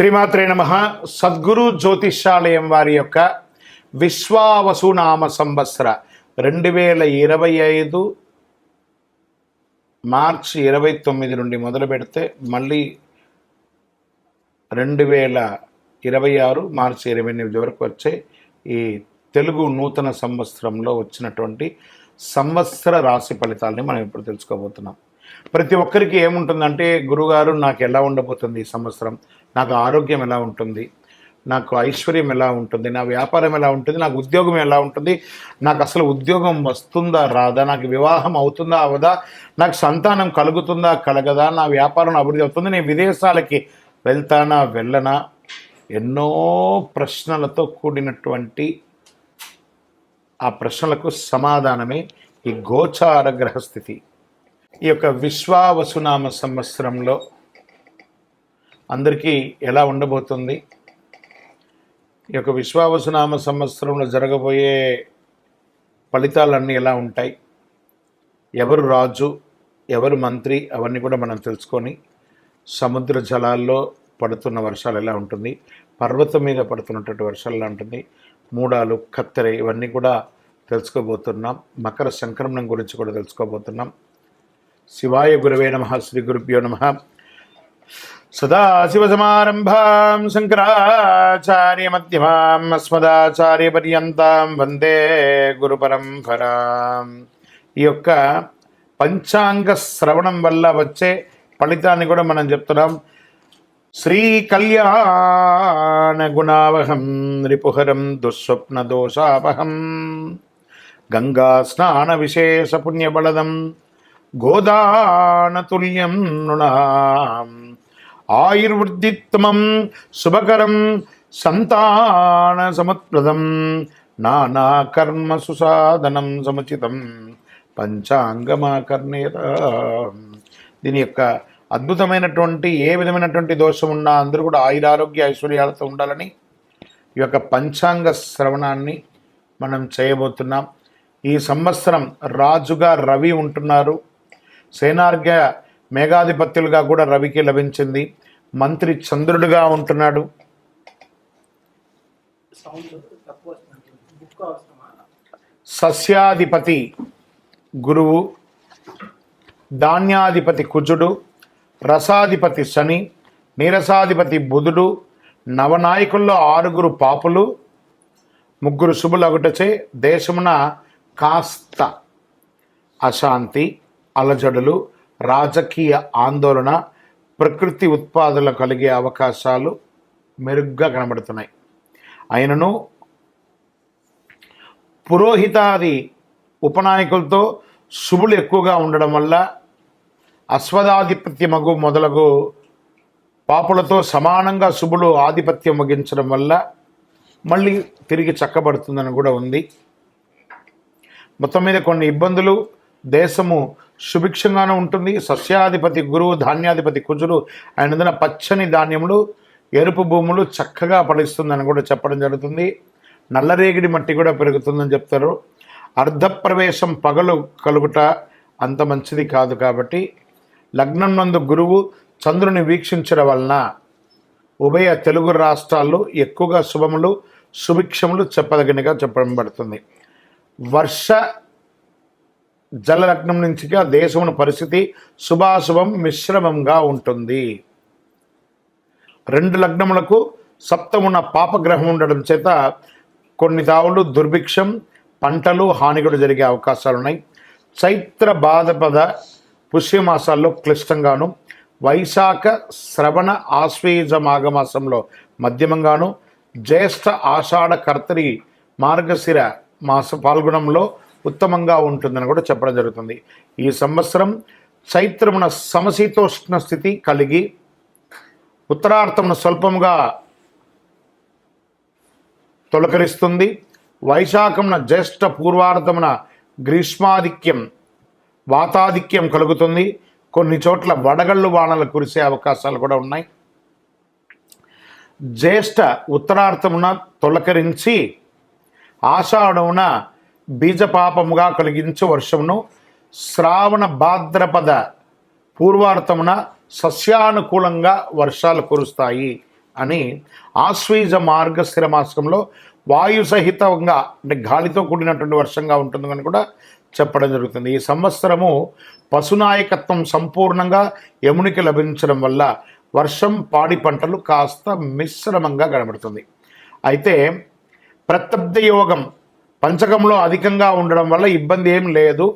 శ్రీమాత్రే నమః. సద్గురు జ్యోతిష్యాలయం వారి యొక్క విశ్వావసునామ సంవత్సర 2025 మార్చి 29 నుండి మొదలు పెడితే మళ్ళీ 2026 మార్చి 28 వరకు వచ్చే ఈ తెలుగు నూతన సంవత్సరంలో వచ్చినటువంటి సంవత్సర రాశి ఫలితాలని మనం ఇప్పుడు తెలుసుకోబోతున్నాం. ప్రతి ఒక్కరికి ఏముంటుందంటే, గురుగారు నాకు ఎలా ఉండబోతుంది ఈ సంవత్సరం, నాకు ఆరోగ్యం ఎలా ఉంటుంది, నాకు ఐశ్వర్యం ఎలా ఉంటుంది, నా వ్యాపారం ఎలా ఉంటుంది, నాకు ఉద్యోగం ఎలా ఉంటుంది, నాకు అసలు ఉద్యోగం వస్తుందా రాదా, నాకు వివాహం అవుతుందా అవదా, నాకు సంతానం కలుగుతుందా కలగదా, నా వ్యాపారం అభివృద్ధి అవుతుంది, నేను విదేశాలకి వెళ్తానా వెళ్ళనా, ఎన్నో ప్రశ్నలతో కూడినటువంటి ఆ ప్రశ్నలకు సమాధానమే ఈ గోచార గ్రహస్థితి. ఈ యొక్క విశ్వావసునామ సంవత్సరంలో అందరికీ ఎలా ఉండబోతుంది, ఈ యొక్క విశ్వావసునామ సంవత్సరంలో జరగబోయే ఫలితాలన్నీ ఎలా ఉంటాయి, ఎవరు రాజు ఎవరు మంత్రి, అవన్నీ కూడా మనం తెలుసుకొని, సముద్ర జలాల్లో పడుతున్న వర్షాలు ఎలా ఉంటుంది, పర్వతం మీద పడుతున్నటువంటి వర్షాలు ఎలా ఉంటుంది, మూడాలు కత్తెర, ఇవన్నీ కూడా తెలుసుకోబోతున్నాం. మకర సంక్రమణం గురించి కూడా తెలుసుకోబోతున్నాం. శివాయ గురవే నమః. శ్రీ గురుభ్యో నమః. సదాశివసమారంభాం శంకరాచార్య మధ్యమాం అస్మదాచార్య పర్యంతం వందే గురు పరంపరాం. ఈ యొక్క పంచాంగ శ్రవణం వల్ల వచ్చే ఫలితాన్ని కూడా మనం చెప్తున్నాం. శ్రీ కళ్యాణ గుణావహం రిపుహరం దుస్వప్న దోషాపహం గంగా స్నాన విశేష పుణ్యబలదం గోదానతుల్యం నృణాం ఆయుర్వృద్ధిత్తమం శుభకరం సంతాన సముత్ప్రదం నానా కర్మ సుసాధనం సముచితం పంచాంగమాకర్ణేత. దీని యొక్క అద్భుతమైనటువంటి ఏ విధమైనటువంటి దోషం ఉన్నా అందరూ కూడా ఆయురారోగ్య ఐశ్వర్యాలతో ఉండాలని ఈ యొక్క పంచాంగ శ్రవణాన్ని మనం చేయబోతున్నాం. ఈ సంవత్సరం రాజుగా రవి ఉంటున్నారు. సేనార్ఘ్య మేఘాధిపత్యులుగా కూడా రవికి లభించింది. మంత్రి చంద్రుడిగా ఉంటున్నాడు. సస్యాధిపతి గురువు, ధాన్యాధిపతి కుజుడు, రసాధిపతి శని, నీరసాధిపతి బుధుడు, నవనాయకుల్లో 6 పాపులు, 3 శుభులగుటచే దేశమున కాస్త అశాంతి, అలజడులు, రాజకీయ ఆందోళన, ప్రకృతి ఉత్పాదనలు కలిగే అవకాశాలు మెరుగ్గా కనబడుతున్నాయి. అయినను పురోహితాది ఉపనాయకులతో శుభులు ఎక్కువగా ఉండడం వల్ల అశ్వదాధిపత్యమగు మొదలగు పాపులతో సమానంగా శుభులు ఆధిపత్యం వహించడం వల్ల మళ్ళీ తిరిగి చక్కబడుతుందని కూడా ఉంది. మొత్తం మీద కొన్ని ఇబ్బందులు, దేశము సుభిక్షంగానే ఉంటుంది. సస్యాధిపతి గురువు, ధాన్యాధిపతి కుజుడు అయినందున పచ్చని ధాన్యములు, ఎరుపు భూములు చక్కగా ఫలిస్తుందని కూడా చెప్పడం జరుగుతుంది. నల్లరేగిడి మట్టి కూడా పెరుగుతుందని చెప్తారు. అర్ధప్రవేశం పగలు కలుగుట అంత మంచిది కాదు. కాబట్టి లగ్నం నందు గురువు చంద్రుని వీక్షించడం వలన ఉభయ తెలుగు రాష్ట్రాల్లో ఎక్కువగా శుభములు సుభిక్షములు చెప్పదగినగా చెప్పబడుతుంది. వర్ష జలలగ్నం నుంచిగా దేశమున పరిస్థితి శుభాశుభం మిశ్రమంగా ఉంటుంది. 2 లగ్నములకు సప్తమున పాపగ్రహం ఉండడం చేత కొన్ని తావులు దుర్భిక్షం, పంటలు హాని కూడా జరిగే అవకాశాలు ఉన్నాయి. చైత్ర భాద్రపద పుష్యమాసాల్లో క్లిష్టంగాను, వైశాఖ శ్రవణ ఆశ్వేజ మాఘమాసంలో మధ్యమంగాను, జ్యేష్ఠ ఆషాఢ కర్తరి మార్గశిర మాస పాల్గొనంలో ఉత్తమంగా ఉంటుందని కూడా చెప్పడం జరుగుతుంది. ఈ సంవత్సరం చైత్రమున సమశీతోష్ణ స్థితి కలిగి, ఉత్తరార్థమున స్వల్పముగా తొలకరిస్తుంది. వైశాఖమున జ్యేష్ఠ పూర్వార్థమున గ్రీష్మాధిక్యం వాతాధిక్యం కలుగుతుంది. కొన్ని చోట్ల వడగళ్ళు వానలు కురిసే అవకాశాలు కూడా ఉన్నాయి. జ్యేష్ఠ ఉత్తరార్థమున తొలకరించి ఆషాఢమున బీజపాపముగా కలిగించు వర్షమును, శ్రావణ భాద్రపద పూర్వార్థమున సస్యానుకూలంగా వర్షాలు కురుస్తాయి అని ఆశ్వీజ మార్గశిర మాసంలో వాయు సహితంగా అంటే గాలితో కూడినటువంటి వర్షంగా ఉంటుందని కూడా చెప్పడం జరుగుతుంది. ఈ సంవత్సరము పశునాయకత్వం సంపూర్ణంగా యమునికి లభించడం వల్ల వర్షం పాడి పంటలు కాస్త మిశ్రమంగా కనబడుతుంది. అయితే ప్రత్యబ్ద యోగం పంచకంలో అధికంగా ఉండడం వల్ల ఇబ్బంది ఏం లేదు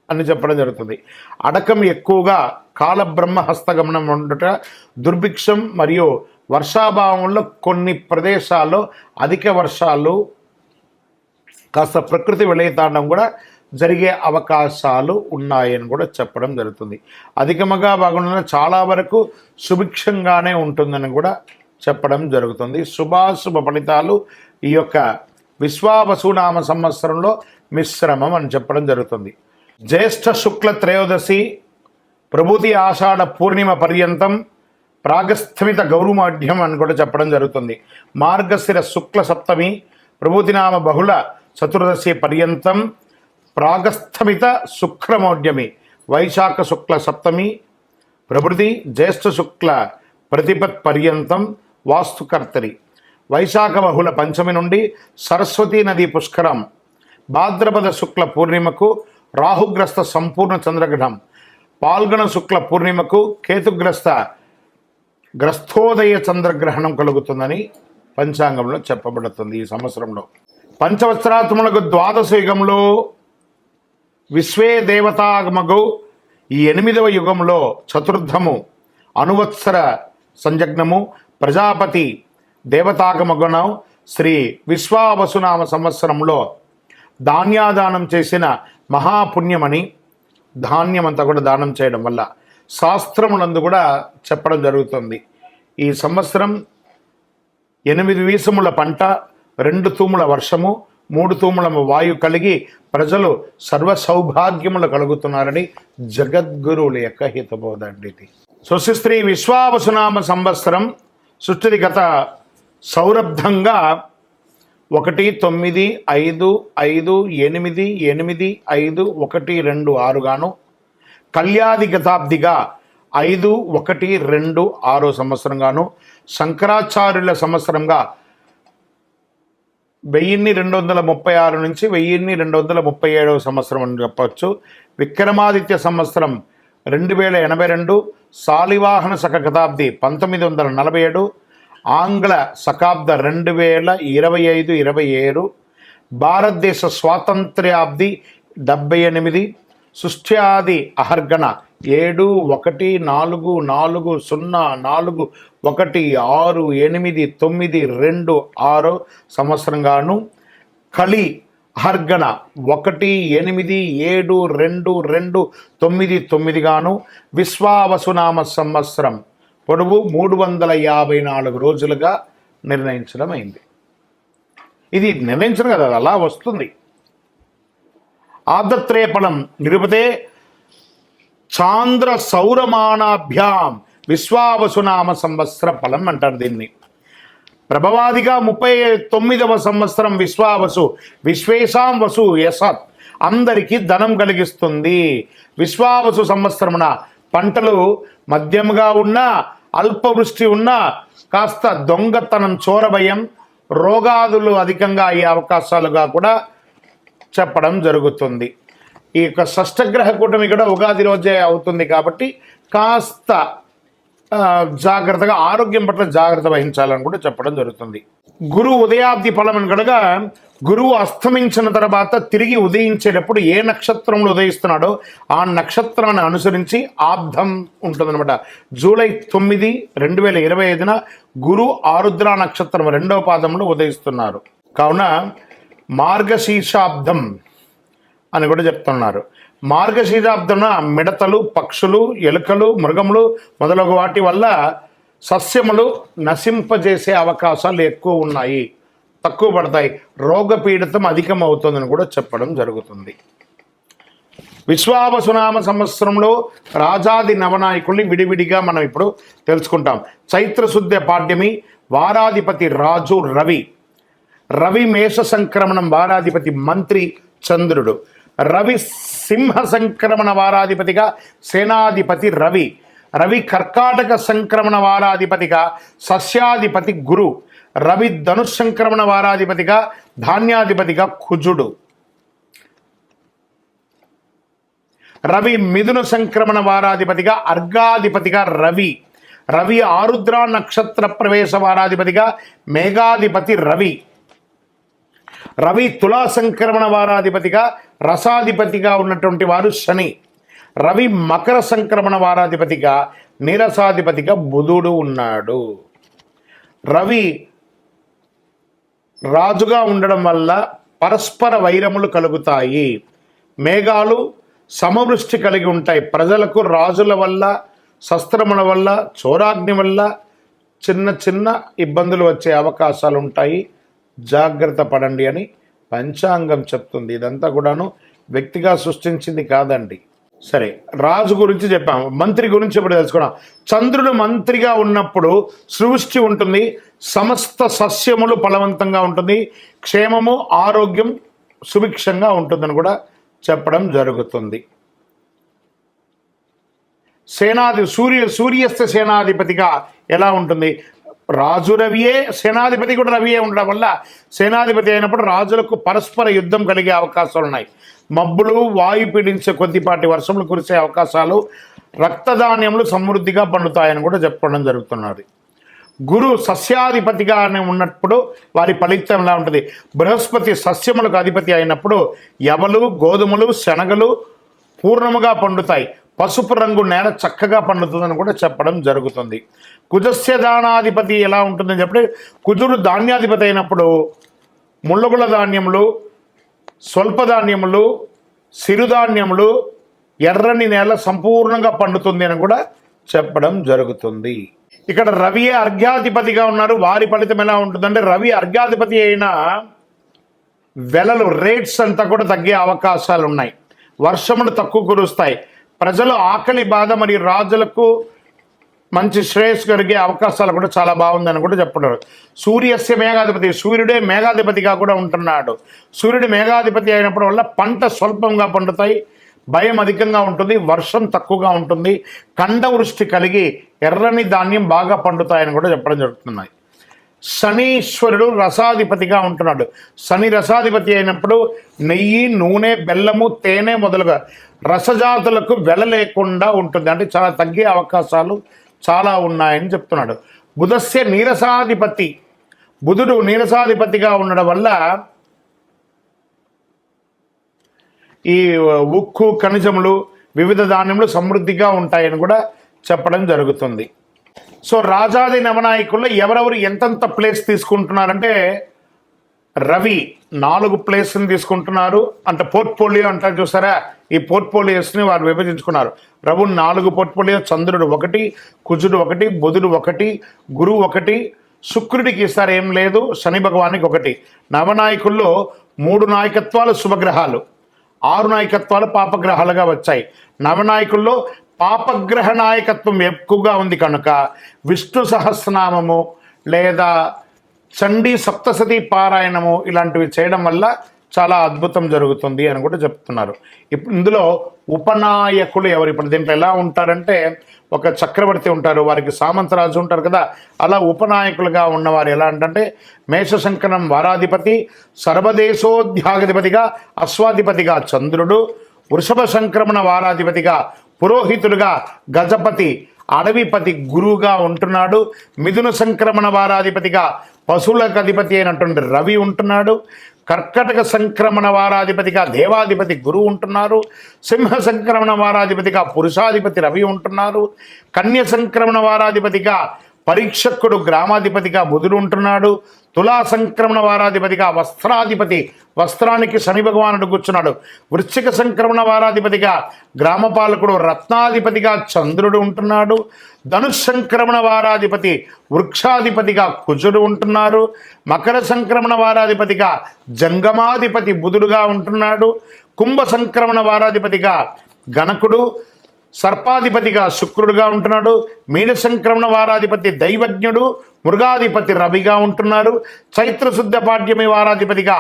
అని చెప్పడం జరుగుతుంది. అడకం ఎక్కువగా కాలబ్రహ్మ హస్తగమనం ఉండుట, దుర్భిక్షం మరియు వర్షాభావంలో కొన్ని ప్రదేశాల్లో అధిక వర్షాలు కాస్త ప్రకృతి విలయతాండం కూడా జరిగే అవకాశాలు ఉన్నాయని కూడా చెప్పడం జరుగుతుంది. అధికముగా బాగుండ చాలా వరకు సుభిక్షంగానే ఉంటుందని కూడా చెప్పడం జరుగుతుంది. శుభాశుభ ఫలితాలు ఈ యొక్క విశ్వావసునామ సంవత్సరంలో మిశ్రమం అని చెప్పడం జరుగుతుంది. జ్యేష్ఠ శుక్ల త్రయోదశి ప్రభూతి ఆషాఢ పూర్ణిమ పర్యంతం ప్రాగస్థమిత గౌరుమాఢ్యం అని కూడా చెప్పడం జరుగుతుంది. మార్గశిర శుక్ల సప్తమి ప్రభూతినామ బహుళ చతుర్దశి పర్యంతం ప్రాగస్థమిత శుక్రమౌఢ్యమి వైశాఖ శుక్ల సప్తమి ప్రభృతి జ్యేష్ఠ శుక్ల ప్రతిపత్ పర్యంతం వాస్తుకర్తరి వైశాఖ బహుళ పంచమి నుండి సరస్వతీ నది పుష్కరం భాద్రపద శుక్ల పూర్ణిమకు రాహుగ్రస్త సంపూర్ణ చంద్రగ్రహణం పాల్గొన శుక్ల పూర్ణిమకు గ్రస్థోదయ చంద్రగ్రహణం కలుగుతుందని పంచాంగంలో చెప్పబడుతుంది. ఈ సంవత్సరంలో పంచవత్సరాత్మలకు ద్వాదశ యుగంలో విశ్వే దేవతాగమగు ఈ 8వ యుగంలో చతుర్థము అనువత్సర సంజగ్నము ప్రజాపతి దేవతాగమగుణం శ్రీ విశ్వావసునామ సంవత్సరంలో ధాన్యాదానం చేసిన మహాపుణ్యమని ధాన్యమంతా కూడా దానం చేయడం వల్ల శాస్త్రములందు కూడా చెప్పడం జరుగుతుంది. ఈ సంవత్సరం 8 వీసముల పంట 2 తూముల వర్షము 3 తూముల వాయు కలిగి ప్రజలు సర్వ సౌభాగ్యములు కలుగుతున్నారని జగద్గురువుల యొక్క హితబోధ అండి. స్వస్తి విశ్వావసునామ సంవత్సరం సుస్థితిగత సౌరబ్ధంగా 1-9-5-5-8-8-5-1-2-6 గాను కళ్యాది గతాబ్దిగా 5-1-2-6 సంవత్సరంగాను శంకరాచార్యుల సంవత్సరంగా 1236 నుంచి 1237 సంవత్సరం అని చెప్పవచ్చు. విక్రమాదిత్య సంవత్సరం 2082 శాలివాహన శక గతాబ్ది 1947 ఆంగ్ల శకాబ్ద 2025-27 భారతదేశ స్వాతంత్ర్యాబ్ది 78 సృష్ట్యాది అహర్గణ 7-1-4-4-1-6-8-9-2-6 సంవత్సరంగాను కలి అహర్గణ 1-8-7-2-2-9 గాను విశ్వావసునామ సంవత్సరం పొడవు 354 రోజులుగా నిర్ణయించడం అయింది. ఇది నిర్ణయించడం కదా, అలా వస్తుంది. ఆదత్రేపణం నిరుపతే చాంద్ర సౌరమానాభ్యాం విశ్వావసునామ సంవత్సర ఫలం అంటారు దీన్ని. ప్రభవాదిగా 39వ సంవత్సరం విశ్వావసు విశ్వేశాం వసు యసత్ అందరికీ ధనం కలిగిస్తుంది. విశ్వావసు సంవత్సరమున పంటలు మధ్యముగా ఉన్నా అల్పవృష్టి ఉన్నా కాస్త దొంగతనం చోరభయం రోగాదులు అధికంగా అయ్యే అవకాశాలుగా కూడా చెప్పడం జరుగుతుంది. ఈ యొక్క షష్ఠగ్రహ కూటమి కూడా ఉగాది రోజే అవుతుంది కాబట్టి కాస్త జాగ్రత్తగా ఆరోగ్యం పట్ల జాగ్రత్త వహించాలని కూడా చెప్పడం జరుగుతుంది. గురువు ఉదయాబ్ది ఫలం కనుక గురువు అస్తమించిన తర్వాత తిరిగి ఉదయించేటప్పుడు ఏ నక్షత్రంలో ఉదయిస్తున్నాడో ఆ నక్షత్రాన్ని అనుసరించి ఆబ్ధం ఉంటుందన్నమాట. జూలై 9, 2025 గురు ఆరుద్ర నక్షత్రం 2వ పాదంలో ఉదయిస్తున్నారు. కావున మార్గశీర్షాబ్దం అని కూడా చెప్తున్నారు. మార్గశీర్షాబ్దమున మిడతలు పక్షులు ఎలుకలు మృగములు మొదలగు వాటి వల్ల సస్యములు నశింపజేసే అవకాశాలు ఎక్కువ ఉన్నాయి, తక్కువ పడతాయి, రోగపీడితం అధికమవుతుందని కూడా చెప్పడం జరుగుతుంది. విశ్వావసునామ సంవత్సరంలో రాజాది నవనాయకుల్ని విడివిడిగా మనం ఇప్పుడు తెలుసుకుంటాం. చైత్రశుద్ధ పాడ్యమి వారాధిపతి రాజు రవి. రవి మేష సంక్రమణం వారాధిపతి మంత్రి చంద్రుడు. రవి సింహ సంక్రమణ వారాధిపతిగా సేనాధిపతి రవి. రవి కర్కాటక సంక్రమణ వారాధిపతిగా సస్యాధిపతి గురు. రవి ధనుష్ సంక్రమణ వారాధిపతిగా ధాన్యాధిపతిగా కుజుడు. రవి మిథున సంక్రమణ వారాధిపతిగా అర్ఘాధిపతిగా రవి. రవి ఆరుద్ర నక్షత్ర ప్రవేశ వారాధిపతిగా మేఘాధిపతి రవి. రవి తులా సంక్రమణ వారాధిపతిగా రసాధిపతిగా ఉన్నటువంటి వారు శని. రవి మకర సంక్రమణ వారాధిపతిగా నీరసాధిపతిగా బుధుడు ఉన్నాడు. రవి రాజుగా ఉండడం వల్ల పరస్పర వైరములు కలుగుతాయి. మేఘాలు సమవృష్టి కలిగి ఉంటాయి. ప్రజలకు రాజుల వల్ల, శస్త్రముల వల్ల, చోరాగ్ని వల్ల చిన్న చిన్న ఇబ్బందులు వచ్చే అవకాశాలు ఉంటాయి. జాగ్రత్త పడండి అని పంచాంగం చెప్తుంది. ఇదంతా కూడాను వ్యక్తిగా సృష్టించింది కాదండి. సరే, రాజు గురించి చెప్పాము, మంత్రి గురించి ఇప్పుడు తెలుసుకున్నాం. చంద్రుడు మంత్రిగా ఉన్నప్పుడు సృష్టి ఉంటుంది, సమస్త సస్యములు ఫలవంతంగా ఉంటుంది, క్షేమము ఆరోగ్యం సుభిక్షంగా ఉంటుందని కూడా చెప్పడం జరుగుతుంది. సూర్యస్థ సేనాధిపతిగా ఎలా ఉంటుంది? రాజు రవియే, సేనాధిపతి కూడా రవియే ఉండడం వల్ల సేనాధిపతి అయినప్పుడు రాజులకు పరస్పర యుద్ధం కలిగే అవకాశాలు ఉన్నాయి. మబ్బులు, వాయు పీడించే కొద్దిపాటి వర్షములు కురిసే అవకాశాలు, రక్తధాన్యములు సమృద్ధిగా పండుతాయని కూడా చెప్పడం జరుగుతున్నది. గురు సస్యాధిపతిగా ఉన్నప్పుడు వారి ఫలితం ఎలా ఉంటుంది? బృహస్పతి సస్యములకు అధిపతి అయినప్పుడు యవలు, గోధుమలు, శనగలు పూర్ణముగా పండుతాయి. పసుపు రంగు నేల చక్కగా పండుతుందని కూడా చెప్పడం జరుగుతుంది. కుజస్య దానాధిపతి ఎలా ఉంటుందని చెప్పి, కుజుడు ధాన్యాధిపతి అయినప్పుడు ముళ్ళగుల ధాన్యములు, స్వల్పధాన్యములు, సిరుధాన్యములు, ఎర్రని నేల సంపూర్ణంగా పండుతుంది అని కూడా చెప్పడం జరుగుతుంది. ఇక్కడ రవియే అర్ఘ్యాధిపతిగా ఉన్నారు. వారి ఫలితం ఎలా ఉంటుందంటే, రవి అర్ఘ్యాధిపతి అయిన వెలలు, రేట్స్ అంతా కూడా తగ్గే అవకాశాలు ఉన్నాయి. వర్షములు తక్కువ కురుస్తాయి. ప్రజలు ఆకలి బాధ మరియు రాజులకు మంచి శ్రేయస్సు కలిగే అవకాశాలు కూడా చాలా బాగుందని కూడా చెప్పడం. సూర్యస్య మేఘాధిపతి, సూర్యుడే మేఘాధిపతిగా కూడా ఉంటున్నాడు. సూర్యుడు మేఘాధిపతి అయినప్పుడు వల్ల పంట స్వల్పంగా పండుతాయి, భయం అధికంగా ఉంటుంది, వర్షం తక్కువగా ఉంటుంది, ఖండవృష్టి కలిగి ఎర్రని ధాన్యం బాగా పండుతాయని కూడా చెప్పడం జరుగుతున్నాయి. శనీశ్వరుడు రసాధిపతిగా ఉంటున్నాడు. శని రసాధిపతి అయినప్పుడు నెయ్యి, నూనె, బెల్లము, తేనె మొదలుగా రసజాతులకు వెల లేకుండా ఉంటుంది. అంటే చాలా తగ్గే అవకాశాలు చాలా ఉన్నాయని చెప్తున్నాడు. బుధస్య నీరసాధిపతి, బుధుడు నీరసాధిపతిగా ఉండడం వల్ల ఈ ఉక్కు, ఖనిజములు, వివిధ ధాన్యములు సమృద్ధిగా ఉంటాయని కూడా చెప్పడం జరుగుతుంది. సో రాజాది నవనాయకుల్లో ఎవరెవరు ఎంతంత ప్లేస్ తీసుకుంటున్నారంటే, రవి 4 ప్లేస్ని తీసుకుంటున్నారు. అంటే పోర్ట్ఫోలియో అంటారు చూసారా, ఈ పోర్ట్ఫోలియోస్ని వారు విభజించుకున్నారు. రవి 4 పోర్ట్ఫోలియో, చంద్రుడు 1, కుజుడు 1, బుధుడు 1, గురువు 1, శుక్రుడికి ఈసారి ఏం లేదు, శని భగవానికి 1. నవనాయకుల్లో 3 నాయకత్వాలు శుభగ్రహాలు, 6 నాయకత్వాలు పాపగ్రహాలుగా వచ్చాయి. నవనాయకుల్లో పాపగ్రహ నాయకత్వం ఎక్కువగా ఉంది కనుక విష్ణు సహస్రనామము లేదా చండీ సప్తసతి పారాయణము ఇలాంటివి చేయడం వల్ల చాలా అద్భుతం జరుగుతుంది అని కూడా చెప్తున్నారు. ఇప్పుడు ఇందులో ఉపనాయకులు ఎవరు? ఇప్పుడు దీంట్లో ఎలా ఉంటారంటే, ఒక చక్రవర్తి ఉంటారు, వారికి సామంతరాజు ఉంటారు కదా, అలా ఉపనాయకులుగా ఉన్నవారు ఎలా అంటే, మేషశంకరం వారాధిపతి, సర్వదేశోధ్యాధిపతిగా అశ్వాధిపతిగా చంద్రుడు, వృషభ సంక్రమణ వారాధిపతిగా పురోహితుడుగా గజపతి, అడవిపతి గురువుగా ఉంటున్నాడు. మిథున సంక్రమణ వారాధిపతిగా పశువులకు అధిపతి అయినటువంటి రవి ఉంటున్నాడు. కర్కటక సంక్రమణ వారాధిపతిగా దేవాధిపతి గురువు ఉంటున్నారు. సింహ సంక్రమణ వారాధిపతిగా పురుషాధిపతి రవి ఉంటున్నారు. కన్య సంక్రమణ వారాధిపతిగా పరీక్షకుడు గ్రామాధిపతిగా బుధుడు ఉంటున్నాడు. తులా సంక్రమణ వారాధిపతిగా వస్త్రాధిపతి, వస్త్రానికి శని భగవానుడు కూర్చున్నాడు. వృశ్చిక సంక్రమణ వారాధిపతిగా గ్రామపాలకుడు రత్నాధిపతిగా చంద్రుడు ఉంటున్నాడు. ధనుష్ సంక్రమణ వారాధిపతి వృక్షాధిపతిగా కుజుడు ఉంటున్నారు. మకర సంక్రమణ వారాధిపతిగా జంగమాధిపతి బుధుడుగా ఉంటున్నాడు. కుంభ సంక్రమణ వారాధిపతిగా గణకుడు, సర్పాధిపతిగా శుక్రుడుగా ఉంటున్నాడు. మీన సంక్రమణ వారాధిపతి దైవజ్ఞుడు, మృగాధిపతి రవిగా ఉంటున్నారు. చైత్రశుద్ధ పాడ్యమి వారాధిపతిగా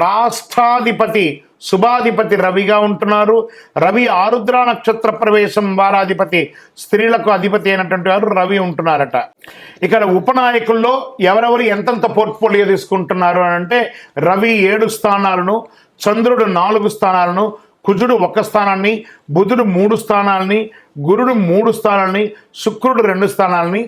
రాష్ట్రాధిపతి శుభాధిపతి రవిగా ఉంటున్నారు. రవి ఆరుద్ర నక్షత్ర ప్రవేశం వారాధిపతి స్త్రీలకు అధిపతి అయినటువంటి వారు రవి ఉంటున్నారట. ఇక్కడ ఉపనాయకుల్లో ఎవరెవరు ఎంతెంత పోర్ట్ఫోలియో తీసుకుంటున్నారు అని అంటే రవి 7 స్థానాలను, చంద్రుడు 4 స్థానాలను, కుజుడు 1 స్థానాన్ని, బుధుడు 3 స్థానాలని, గురుడు 3 స్థానాలని, శుక్రుడు 2 స్థానాలని,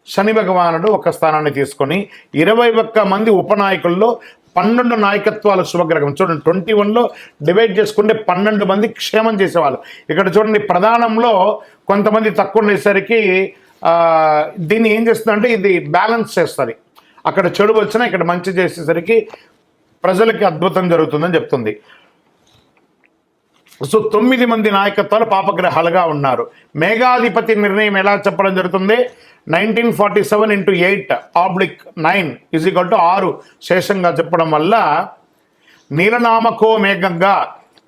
శని భగవానుడు 1 స్థానాన్ని తీసుకొని 21 మంది ఉపనాయకుల్లో 12 నాయకత్వాల శుభగ్రహం. చూడండి 21లో డివైడ్ చేసుకుంటే 12 మంది క్షేమం చేసేవాళ్ళు. ఇక్కడ చూడండి ప్రధానంలో కొంతమంది తక్కువ ఉండేసరికి దీన్ని ఏం చేస్తుందంటే ఇది బ్యాలెన్స్ చేస్తుంది. అక్కడ చెడు వచ్చినా ఇక్కడ మంచి చేసేసరికి ప్రజలకి అద్భుతం జరుగుతుందని చెప్తుంది. సో 9 మంది నాయకత్వాలు పాపగ్రహాలుగా ఉన్నారు. మేఘాధిపతి నిర్ణయం ఎలా చెప్పడం జరుగుతుంది? 1947 × 8/9 = 6 శేషంగా చెప్పడం వల్ల నీలనామకో మేఘంగా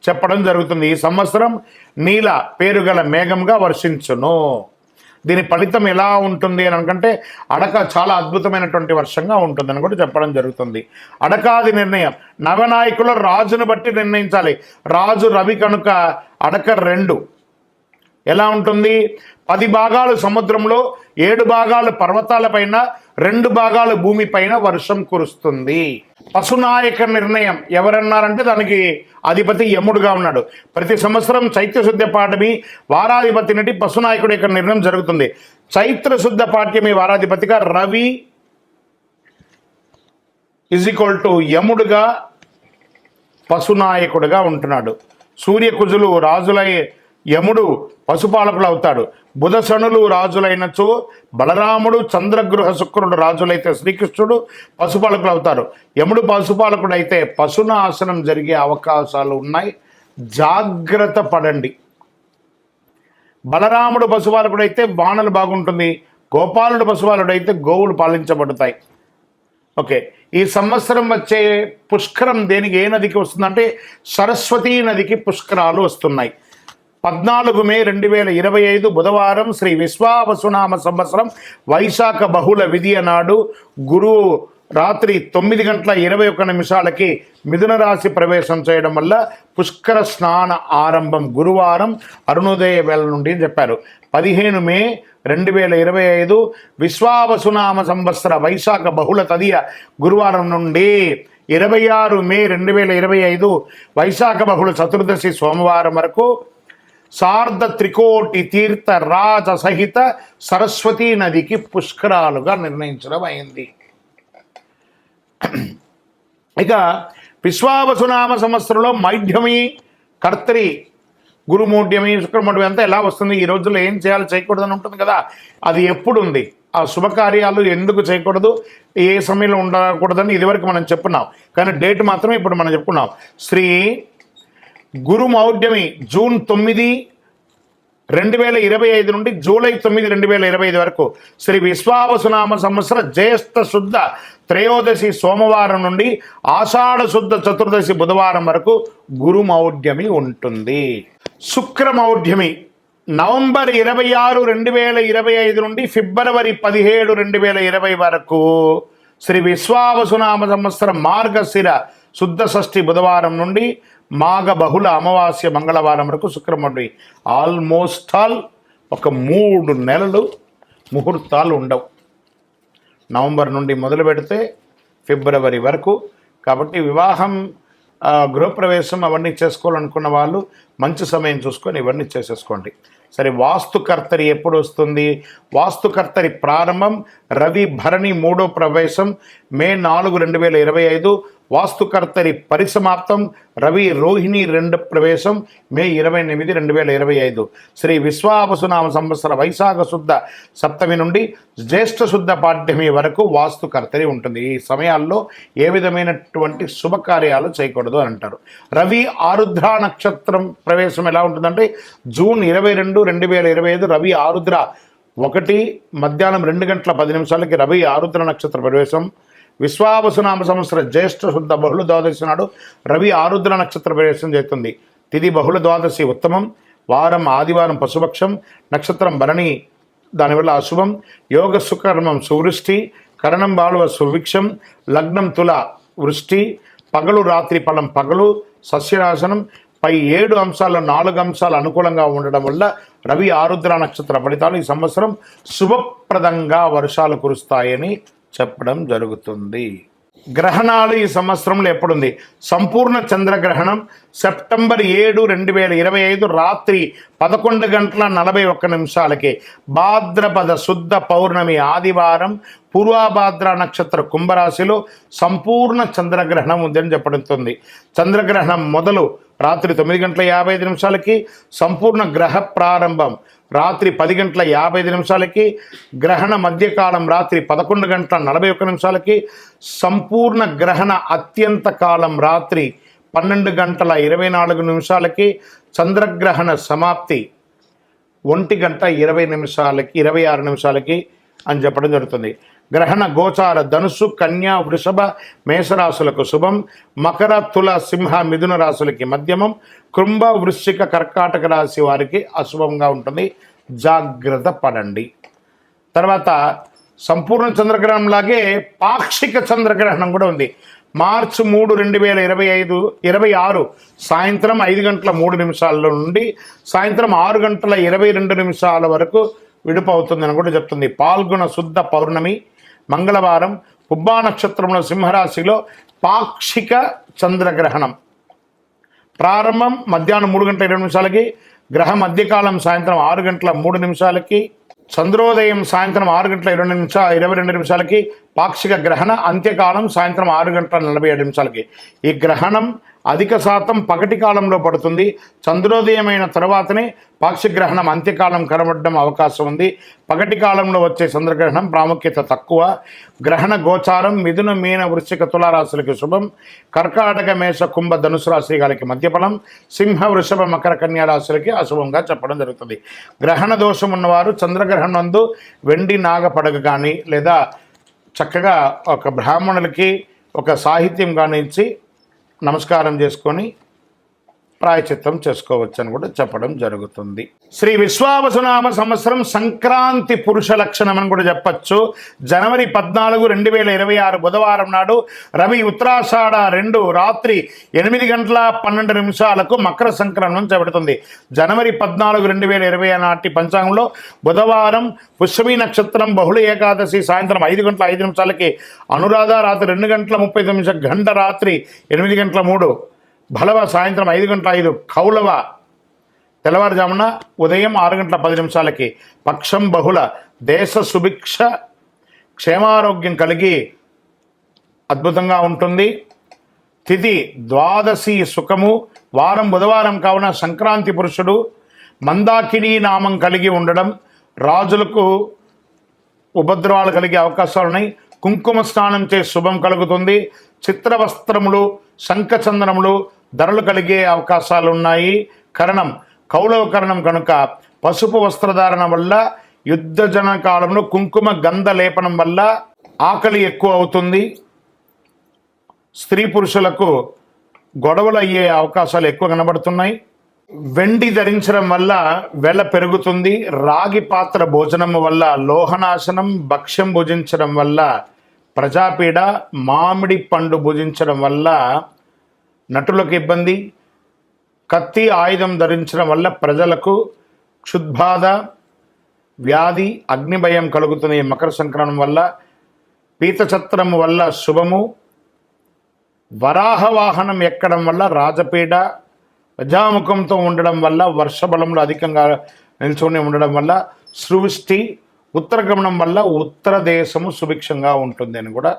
చెప్పడం జరుగుతుంది. ఈ సంవత్సరం నీల పేరు గల మేఘంగా వర్షించును. దీని ఫలితం ఎలా ఉంటుంది అని అనుకుంటే అడక చాలా అద్భుతమైనటువంటి వర్షంగా ఉంటుందని కూడా చెప్పడం జరుగుతుంది. అడకాది నిర్ణయం నవనాయకుల రాజును బట్టి నిర్ణయించాలి. రాజు రవి కనుక అడక 2 ఎలా ఉంటుంది? 10 భాగాలు సముద్రంలో, 7 భాగాలు పర్వతాలపైన, 2 భాగాలు భూమిపైన వర్షం కురుస్తుంది. పశునాయక నిర్ణయం ఎవరన్నారంటే దానికి అధిపతి యముడుగా ఉన్నాడు. ప్రతి సంవత్సరం చైత్రశుద్ధ పాఠమి వారాధిపతి నుండి పశునాయకుడి యొక్క నిర్ణయం జరుగుతుంది. చైత్రశుద్ధ పాఠ్యమి వారాధిపతిగా రవి యముడుగా పశునాయకుడుగా ఉంటున్నాడు. సూర్యకుజులు రాజులై యముడు పశుపాలకులు అవుతాడు. బుధ శనులు రాజులైనచో బలరాముడు, చంద్రగృహ శుక్రుడు రాజులైతే శ్రీకృష్ణుడు పశుపాలకులు అవుతారు. యముడు పశుపాలకుడు అయితే పశునాశనం జరిగే అవకాశాలు ఉన్నాయి, జాగ్రత్త పడండి. బలరాముడు పశుపాలకుడు అయితే వానలు బాగుంటుంది. గోపాలుడు పశుపాలుడు అయితే గోవులు పాలించబడతాయి. ఓకే, ఈ సంవత్సరం వచ్చే పుష్కరం దేనికి ఏ నదికి వస్తుందంటే సరస్వతీ నదికి పుష్కరాలు వస్తున్నాయి. 14 మే 2025 బుధవారం శ్రీ విశ్వావసునామ సంవత్సరం వైశాఖ బహుళ విధియ నాడు గురువు రాత్రి 9:21 మిథున రాశి ప్రవేశం చేయడం వల్ల పుష్కర స్నాన ఆరంభం గురువారం అరుణోదయ వేళ నుండి చెప్పారు. 15 మే 2025 విశ్వావసునామ సంవత్సర వైశాఖ బహుళ తదియ గురువారం నుండి 26 మే 2025 వైశాఖ బహుళ చతుర్దశి సోమవారం వరకు సార్ధ త్రికోటి తీర్థ రాజ సహిత సరస్వతీ నదికి పుష్కరాలుగా నిర్ణయించడం అయింది. ఇక విశ్వావసునామ సంవత్సరంలో మైఢ్యమి, కర్తరి, గురుమూఢ్యమి, శుక్రమూఢ్యమి అంతా ఎలా వస్తుంది, ఈ రోజుల్లో ఏం చేయాలి చేయకూడదని ఉంటుంది కదా, అది ఎప్పుడు ఉంది, ఆ శుభకార్యాలు ఎందుకు చేయకూడదు, ఏ సమయంలో ఉండకూడదని ఇదివరకు మనం చెప్పున్నాం. కానీ డేట్ మాత్రమే ఇప్పుడు మనం చెప్పుకున్నాం. శ్రీ గురుమౌఢ్యమి జూన్ 9, 2025 నుండి జూలై 9, 2025 వరకు. శ్రీ విశ్వావసునామ సంవత్సర జ్యేష్ఠ శుద్ధ త్రయోదశి సోమవారం నుండి ఆషాఢ శుద్ధ చతుర్దశి బుధవారం వరకు గురుమౌఢ్యమి ఉంటుంది. శుక్రమౌఢ్యమి నవంబర్ 26, 2025 నుండి ఫిబ్రవరి 17, 2020 వరకు. శ్రీ విశ్వావసునామ సంవత్సరం మార్గశిర శుద్ధ షష్ఠి బుధవారం నుండి మాఘ బహుళ అమావాస్య మంగళవారం వరకు శుక్రమౌఢ్యమి. ఆల్మోస్ట్ ఆల్ ఒక 3 నెలలు ముహూర్తాలు ఉండవు. నవంబర్ నుండి మొదలు పెడితే ఫిబ్రవరి వరకు. కాబట్టి వివాహం, గృహప్రవేశం అవన్నీ చేసుకోవాలనుకున్న వాళ్ళు మంచి సమయం చూసుకొని ఇవన్నీ చేసేసుకోండి. సరే, వాస్తుకర్తరి ఎప్పుడు వస్తుంది? వాస్తుకర్తరి ప్రారంభం రవి భరణి 3వ ప్రవేశం మే 4, 2025. వాస్తుకర్తరి పరిసమాప్తం రవి రోహిణి 2వ ప్రవేశం మే 28, 2025. శ్రీ విశ్వావసునామ సంవత్సర వైశాఖ శుద్ధ సప్తమి నుండి జ్యేష్ఠ శుద్ధ పాడ్యమి వరకు వాస్తుకర్తరి ఉంటుంది. ఈ సమయాల్లో ఏ విధమైనటువంటి శుభకార్యాలు చేయకూడదు అని అంటారు. రవి ఆరుద్ర నక్షత్రం ప్రవేశం ఎలా ఉంటుందంటే జూన్ 22, 2025 రవి ఆరుద్ర 1 మధ్యాహ్నం 2:10 రవి ఆరుద్ర నక్షత్ర ప్రవేశం. విశ్వావసునామ సంవత్సర జ్యేష్ఠ శుద్ధ బహుళ ద్వాదశి నాడు రవి ఆరుద్ర నక్షత్ర ప్రవేశం చేస్తుంది. తిథి బహుళ ద్వాదశి ఉత్తమం, వారం ఆదివారం పశుపక్షం, నక్షత్రం భరణి దానివల్ల అశుభం, యోగ సుకర్మం సువృష్టి, కరణం బాలువ సుభిక్షం, లగ్నం తుల వృష్టి, పగలు రాత్రి ఫలం పగలు, సస్యనాశనం. పై 7 అంశాల్లో 4 అంశాలు అనుకూలంగా ఉండడం వల్ల రవి ఆరుద్ర నక్షత్ర ఫలితాలు ఈ సంవత్సరం శుభప్రదంగా వర్షాలు కురుస్తాయని చెప్పడం జరుగుతుంది. గ్రహణాలు ఈ సంవత్సరంలో ఎప్పుడుంది? సంపూర్ణ చంద్రగ్రహణం సెప్టెంబర్ 7, 2025 రాత్రి 11:41 భాద్రపద శుద్ధ పౌర్ణమి ఆదివారం పూర్వభాద్ర నక్షత్ర కుంభరాశిలో సంపూర్ణ చంద్రగ్రహణం ఉందని చెప్పబడుతుంది. చంద్రగ్రహణం మొదలు రాత్రి 9:55 సంపూర్ణ గ్రహ ప్రారంభం రాత్రి 10:55 గ్రహణ మధ్యకాలం రాత్రి 11:41 సంపూర్ణ గ్రహణ అత్యంత కాలం రాత్రి 12:24 చంద్రగ్రహణ సమాప్తి 1:26 అని చెప్పడం జరుగుతుంది. గ్రహణ గోచార ధనుసు, కన్యా, వృషభ, మేషరాశులకు శుభం, మకర, తుల, సింహ, మిథున రాశులకి మధ్యమం, కుంభ, వృశ్చిక, కర్కాటక రాశి వారికి అశుభంగా ఉంటుంది. జాగ్రత్త పడండి. తర్వాత సంపూర్ణ చంద్రగ్రహణం లాగే పాక్షిక చంద్రగ్రహణం కూడా ఉంది. మార్చి 3, 2026 సాయంత్రం 5:03 నుండి సాయంత్రం 6:22 వరకు విడుపు అవుతుందని కూడా చెప్తుంది. పాల్గొన శుద్ధ పౌర్ణమి మంగళవారం పుబ్బా నక్షత్రంలో సింహరాశిలో పాక్షిక చంద్రగ్రహణం ప్రారంభం మధ్యాహ్నం 3:20 గ్రహ మధ్యకాలం సాయంత్రం 6:03 చంద్రోదయం సాయంత్రం 6:22 పాక్షిక గ్రహణ అంత్యకాలం సాయంత్రం 6:47 ఈ గ్రహణం అధిక శాతం పగటి కాలంలో పడుతుంది. చంద్రోదయమైన తర్వాతనే పాక్షిక గ్రహణం అంత్యకాలం కనబడడం అవకాశం ఉంది. పగటి కాలంలో వచ్చే చంద్రగ్రహణం ప్రాముఖ్యత తక్కువ. గ్రహణ గోచారం మిథున, మీన, వృశ్చిక, తులారాశులకి శుభం, కర్కాటక, మేష, కుంభ, ధనుసు రాశి గారికి మధ్యఫలం, సింహ, వృషభ, మకర, కన్యా రాశులకి అశుభంగా చెప్పడం జరుగుతుంది. గ్రహణ దోషం ఉన్నవారు చంద్రగ్రహణం నందు వెండి నాగ పడగ కానీ లేదా చక్కగా ఒక బ్రాహ్మణులకి ఒక సాహిత్యం కానీ ఇచ్చి నమస్కారం చేసుకొని ప్రాయచిత్తం చేసుకోవచ్చని కూడా చెప్పడం జరుగుతుంది. శ్రీ విశ్వావసునామ సంవత్సరం సంక్రాంతి పురుష లక్షణం అని కూడా చెప్పచ్చు. జనవరి 14, 2026 బుధవారం నాడు రవి ఉత్తరాషాఢ 2 రాత్రి 8:12 మకర సంక్రమణం చేపడుతుంది. జనవరి 14, 2020 నాటి పంచాంగంలో బుధవారం పుష్యమి నక్షత్రం బహుళ ఏకాదశి సాయంత్రం 5:05 అనురాధ రాత్రి 2:39 గంట రాత్రి 8:03 భలవ సాయంత్రం 5:05 కౌలవ తెల్లవారుజామున ఉదయం 6:10 పక్షం బహుళ దేశ సుభిక్ష క్షేమారోగ్యం కలిగి అద్భుతంగా ఉంటుంది. తిథి ద్వాదశి సుఖము వారం బుధవారం కావున సంక్రాంతి పురుషుడు మందాకిని నామం కలిగి ఉండడం రాజులకు ఉపద్రవాలు కలిగే అవకాశాలు ఉన్నాయి. కుంకుమ స్నానం చే శుభం కలుగుతుంది. చిత్రవస్త్రములు శంఖచందనములు ధరలు కలిగే అవకాశాలు ఉన్నాయి. కరణం కౌలవ కరణం కనుక పసుపు వస్త్రధారణ వల్ల యుద్ధజన కాలంలో కుంకుమ గంధ లేపనం వల్ల ఆకలి ఎక్కువ అవుతుంది. స్త్రీ పురుషులకు గొడవలు అయ్యే అవకాశాలు ఎక్కువ కనబడుతున్నాయి. వెండి ధరించడం వల్ల వెల పెరుగుతుంది. రాగి పాత్ర భోజనం వల్ల లోహనాశనం, భక్ష్యం భుజించడం వల్ల ప్రజాపీడ, మామిడి పండు భుజించడం వల్ల నటులకు ఇబ్బంది, కత్తి ఆయుధం ధరించడం వల్ల ప్రజలకు క్షుద్బాధ, వ్యాధి, అగ్నిభయం కలుగుతుంది. మకర సంక్రమణం వల్ల పీతచత్రం వల్ల శుభము, వరాహ వాహనం ఎక్కడం వల్ల రాజపీడ, ప్రజాముఖంతో ఉండడం వల్ల వర్షబలంలో అధికంగా నిల్చుని ఉండడం వల్ల సృష్టి, ఉత్తరగమనం వల్ల ఉత్తర దేశము సుభిక్షంగా ఉంటుంది అని కూడా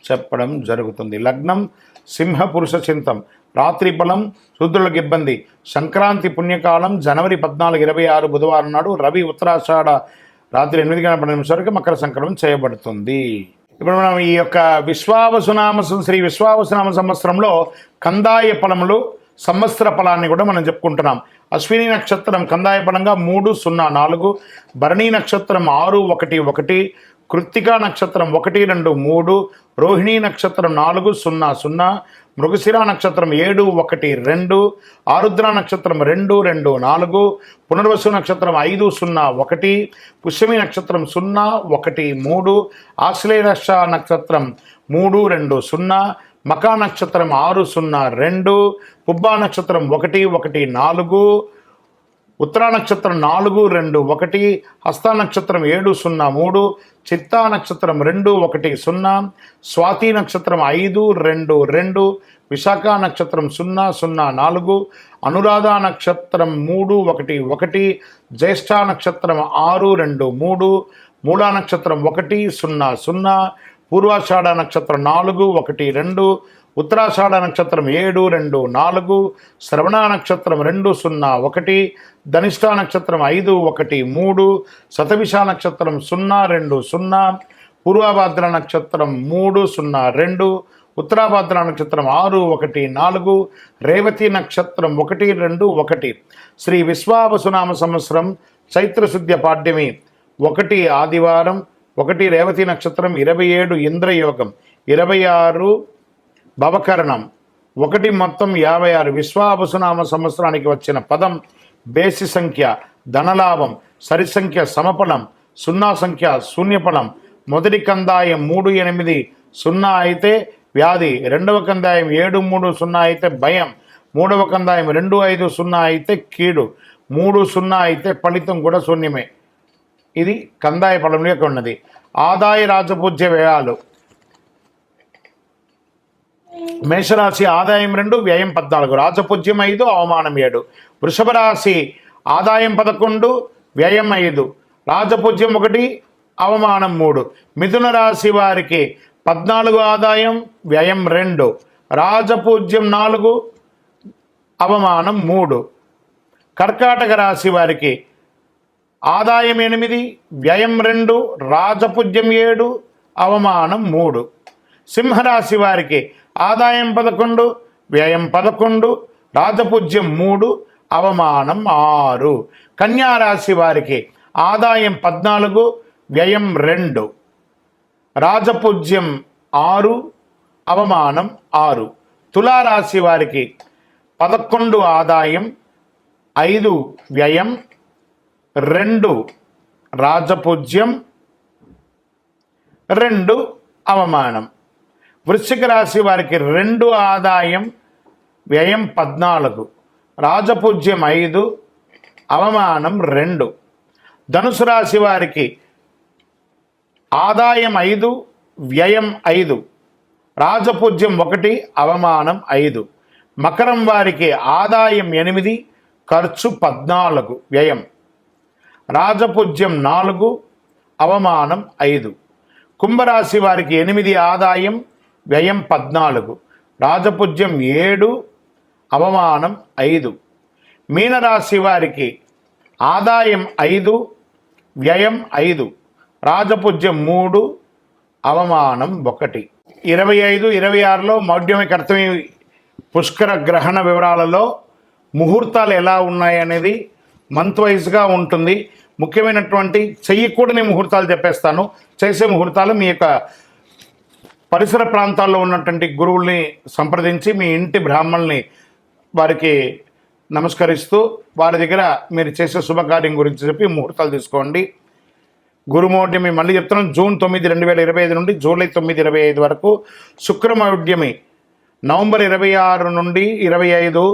చెప్పడం జరుగుతుంది. లగ్నం సింహ పురుష చింతం రాత్రి బలం శూద్రులకు ఇబ్బంది. సంక్రాంతి పుణ్యకాలం జనవరి 14, 2026 బుధవారం నాడు రవి ఉత్తరాషాఢ రాత్రి 8:10 మకర సంక్రమణం చేయబడుతుంది. ఇప్పుడు మనం ఈ యొక్క శ్రీ విశ్వావసునామ సంవత్సరంలో కందాయ ఫలములు సంవత్సర ఫలాన్ని కూడా మనం చెప్పుకుంటున్నాం. అశ్విని నక్షత్రం కందాయ ఫలంగా 304, భరణీ నక్షత్రం 611, కృత్తికా నక్షత్రం 1, 2, 3, రోహిణీ నక్షత్రం 4, 0, 0, మృగశిర నక్షత్రం 7, 1, 2, ఆరుద్ర నక్షత్రం 2, 2, 4, పునర్వసు నక్షత్రం 5, 0, 1, పుష్యమి నక్షత్రం 0, 1, 3, ఆశ్లేష నక్షత్రం 3, 2, 0, మకా నక్షత్రం 6, 0, 2, పుబ్బా నక్షత్రం 1, 1, 4, ఉత్తరా నక్షత్రం 4, 2, 1, హస్త నక్షత్రం 7, 0, 3, చిత్తా నక్షత్రం 2, 1, 0, స్వాతి నక్షత్రం 5, 2, 2, విశాఖ నక్షత్రం 0, 0, 4, అనురాధ నక్షత్రం 3, 1, 1, జ్యేష్ఠ నక్షత్రం 6, 2, 3, మూలా నక్షత్రం 1, 0, 0, పూర్వాషాఢ నక్షత్రం 4, 1, 2, ఉత్తరాషాఢ నక్షత్రం 7, 2, 4, శ్రవణ నక్షత్రం 2, 0, 1, ధనిష్ఠ నక్షత్రం 5, 1, 3, శతభిష నక్షత్రం 0, 2, 0, పూర్వభాద్ర నక్షత్రం 3, 0, 2, ఉత్తరాభాద్ర నక్షత్రం 6, 1, 4, రేవతి నక్షత్రం 1, 2, 1. శ్రీ విశ్వావసునామ సంవత్సరం చైత్రశుద్ధ్య పాడ్యమి 1 ఆదివారం, 1 రేవతి నక్షత్రం, 27 ఇంద్రయోగం, 26 భవకరణం, 1 మొత్తం 56. విశ్వావసునామ సంవత్సరానికి వచ్చిన పదం బేసి సంఖ్య ధనలాభం, సరి సంఖ్య సమఫలం, 0 సంఖ్య శూన్యఫలం. మొదటి కందాయం 3, 8, 0 అయితే వ్యాధి, రెండవ కందాయం 7, 3, 0 అయితే భయం, మూడవ కందాయం 2, 5, 0 అయితే కీడు, 3, 0 అయితే ఫలితం కూడా శూన్యమే. ఇది కందాయ ఫలం యొక్క ఉన్నది. ఆదాయ రాజపూజ్య వ్యయాలు మేషరాశి ఆదాయం 2, వ్యయం 14, రాజపూజ్యం 5, అవమానం 7. వృషభ రాశి ఆదాయం 11, వ్యయం 5, రాజపూజ్యం 1, అవమానం 3. మిథున రాశి వారికి 14 ఆదాయం, వ్యయం 2, రాజపూజ్యం 4, అవమానం 3. కర్కాటక రాశి వారికి ఆదాయం 8, వ్యయం 2, రాజపూజ్యం 7, అవమానం 3. సింహరాశి వారికి ఆదాయం 11, వ్యయం 11, రాజపూజ్యం 3, అవమానం 6. కన్యారాశి వారికి ఆదాయం 14, వ్యయం 2, రాజపూజ్యం 6, అవమానం 6. తులారాశి వారికి 11 ఆదాయం, 5 వ్యయం, 2 రాజపూజ్యం, 2 అవమానం. వృశ్చిక రాశి వారికి 2 ఆదాయం, వ్యయం 14, రాజపూజ్యం 5, అవమానం 2. ధనుసు రాశి వారికి ఆదాయం 5, వ్యయం 5, రాజపూజ్యం 1, అవమానం 5. మకరం వారికి ఆదాయం 8, ఖర్చు 14, వ్యయం, రాజపూజ్యం 4, అవమానం 5. కుంభరాశి వారికి 8 ఆదాయం, వ్యయం 14, రాజపూజ్యం 7, అవమానం 5. మీనరాశి వారికి ఆదాయం 5, వ్యయం 5, రాజపూజ్యం 3, అవమానం 1. 25, 26లో మౌఢ్యమి కర్తమి పుష్కర గ్రహణ వివరాలలో ముహూర్తాలు ఎలా ఉన్నాయనేది మంత్ వైజ్గా ఉంటుంది. ముఖ్యమైనటువంటి చెయ్యకూడని ముహూర్తాలు చెప్పేస్తాను. చేసే ముహూర్తాలు మీ యొక్క పరిసర ప్రాంతాల్లో ఉన్నటువంటి గురువుల్ని సంప్రదించి మీ ఇంటి బ్రాహ్మణుల్ని వారికి నమస్కరిస్తూ వారి దగ్గర మీరు చేసే శుభకార్యం గురించి చెప్పి ముహూర్తాలు తీసుకోండి. గురుమౌఢ్యమి మళ్ళీ చెప్తున్నాం, జూన్ 9, 2025 నుండి జూలై 9, 2025 వరకు. శుక్రమౌఢ్యమి నవంబర్ 26 నుండి 25,